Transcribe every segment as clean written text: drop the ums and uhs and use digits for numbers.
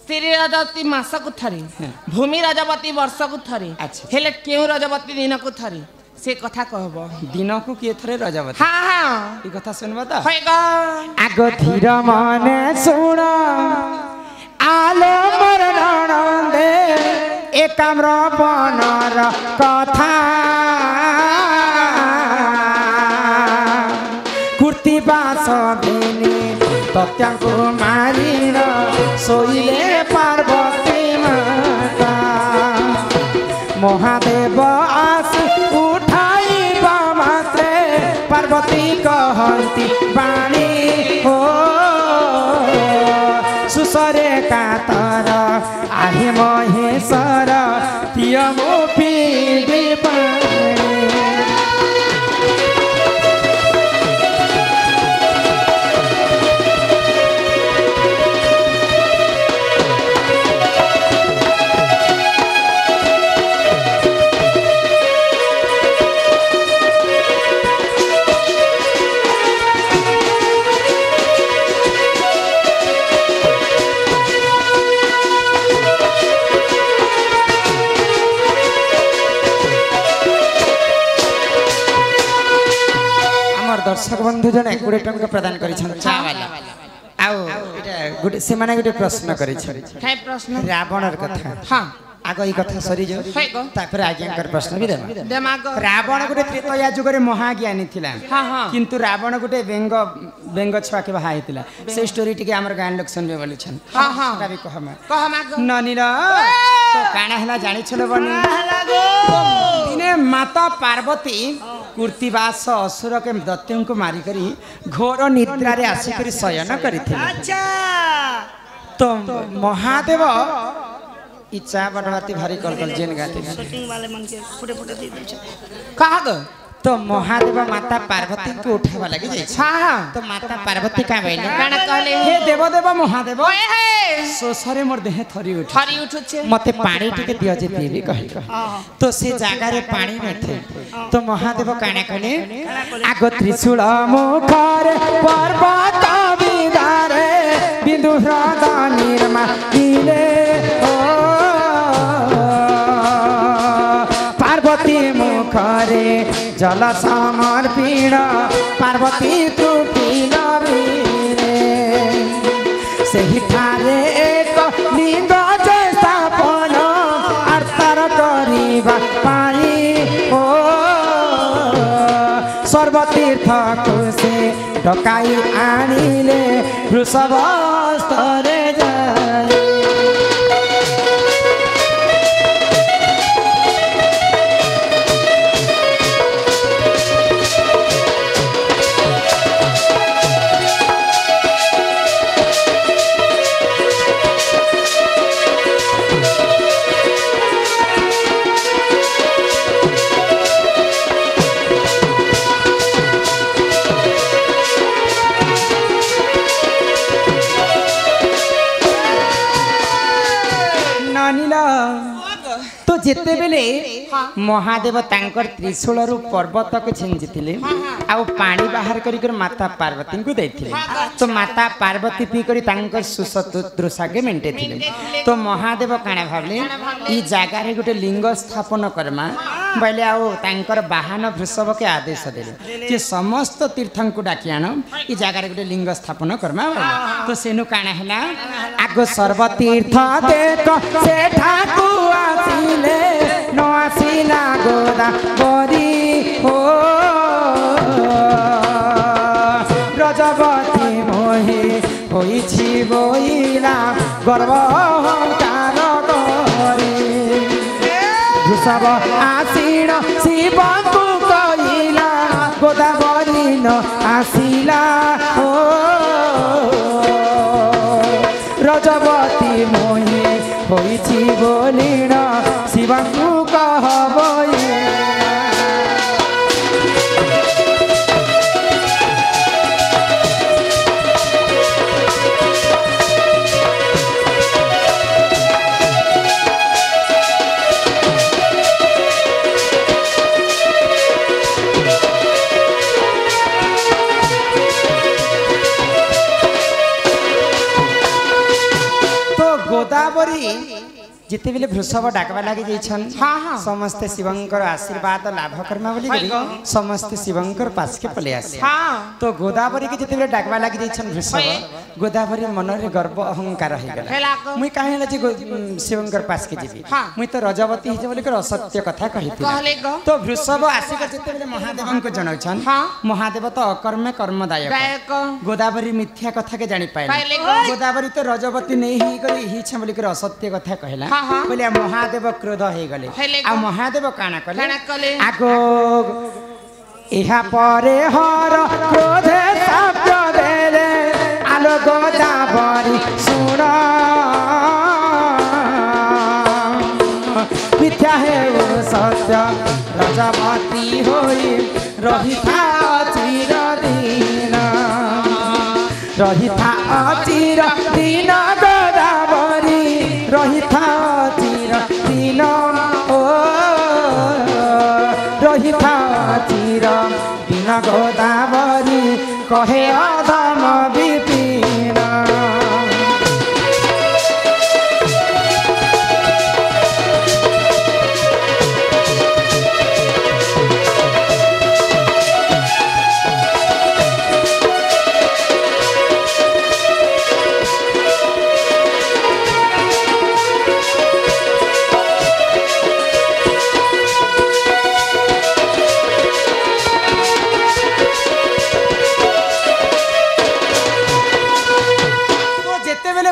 श्री राजवती मासकु थरी भूमि राजवती वर्षकु थरी हेले केउ राजवती दिनकु थरी से कथा कहबो दिन को किए थरे रजवती हां हां ई कथा सुनबा त होइगा आगो धीर माने सुन आलो मोर ननदे एकाम्र बनर कथा कुर्ती बास बिनी तत्यांको मारिन सोइले पार्वती माता महादेव आसी उठाइबा मात्रे पार्वती कहन्ती बाणी हो सुसरे कातर आहे महेश्वर तियमो पिबे दर्शक बंधु जन 20 टंका प्रदान गोटे प्रश्न प्रश्न रावण कथा हाँ आग ई कथा सरी जो तापर आज्ञा प्रश्न भी देमा रावण गोटे त्रेतया जुग रे महाज्ञानी थिला किंतु रावण गोटे बेंग बेंग छुआ के बाहा हितला से स्टोरी टिके हमर गान लोक सुनबे बोली छन हां हां का भी कहमा ननीर तो काना हला जानि छलो बनी दिने माता पार्वती कुर्तीवास असुर के दैत्यों को मारी करी घोर निद्रा रे आसी करी शयन करिथिले अच्छा तो महादेव इच्छा बड़वाती भारी कलकल जेन गाते शूटिंग वाले मन के फुटे फुटे दे दे कहा गो तो महादेव माता पार्वती को उठावा लगे जाय हां तो माता पार्वती का बैले काना कहले हे देव देव महादेव ओए हे सोसरे मोर देह थरी उठुछे मते पानी टिके दियो जे पीबी कहि तो से जागा रे पानी न थे तो महादेव काना कहले आगो त्रिशूल मुखर पर्वत विदारे बिंदु हृदा निर्मा दिले पार्वती मुखरे जल समर्पिण पार्वती त्रुटिल सही ठारे एक लिंग स्थापन आर्तर करिबा पाई ओ सर्वतीर्थ से डकाई आनिले वृषभ स्तरे जाय जेते बेले महादेव तांकर त्रिशूल रु पर्वत को छिंजिथिले आ पानी बाहर करी कर माता पार्वती को दैथिले तो माता पार्वती पी करी तांकर सुसतुद्रुषा के मेंटे थिले तो महादेव काना भाबले ई जागा रे गुटे लिंग स्थापन करमा बले आ तांकर वाहन वृषभ के आदेश देले जे समस्त तीर्थं को डाकी आनो ई जागा रे गुटे लिंग स्थापन करमा तो सेनु काना हला आगो सर्व तीर्थ देख से ठाकु आसीले न आसिला गोदा बरी हो रजवती मोहे होइछि बोइला गर्व अहंकार करी वृषभ आसीन शिव को कइला गोदावरी न आसिला हो रजवती मोहे होइछि बोलिन शिव को कहबई गोदावरी जिते बेले वृषभ डाकवा लगी जाइछन समस्त शिवंकर आशीर्वाद लाभ कर्मा बोली समस्त शिवंकर पास के पले आसे तो गोदावरी के जिते बेले डाकवा लगी जाइछन वृषभ गोदावरी मन रे गर्व अहंकार हे गला मुई काहे ला जे शिवंकर पास के जीवी मुई तो रजवती हे बोली कर असत्य कथा कहि तो वृषभ आसी के जिते बेले महादेव को जणाउछन महादेव तो अकर्म कर्मदायक गोदावरी मिथ्या कथा के जानि पाइले गोदावरी तो रजवती नहीं ही करी ही छ बोली कर असत्य कथा कहला बोले महादेव क्रोध हे गले आ महादेव काना कले आगो इहा परे हर क्रोधे शब्द देले आलो गोदावरी सुन मिथ्या है वो सत्य रजवती होई रहिथा चिर दिन रहिथा चिर दिन गोदावरी रहिथा चिर दिन ओ रहिथा चिर दिन गोदावरी कहे अधम विपिन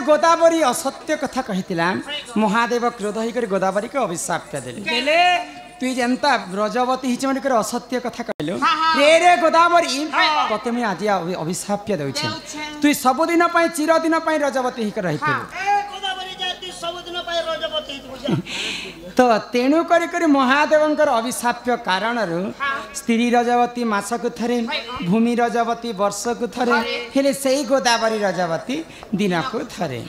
गोदावरी असत्य कथा कहितिला महादेव क्रोध होकर गोदावरी के अभिशाप देले तुई जनता ब्रजवती हिच मन कर असत्य कथा कहलो रे गोदावरी तते मैं आज अभिशाप दउ छै तुई सब दिन पय चिर दिन पय रजवती हिक रहिते गोदावरी जाति सब दिन पय रजवती तो तेणु करी महादेवंकर अभिशाप्य कारण स्त्री रजवती मासक थरे भूमि रजवती वर्षक थरे हेले सेही गोदावरी रजवती दिनक थरे।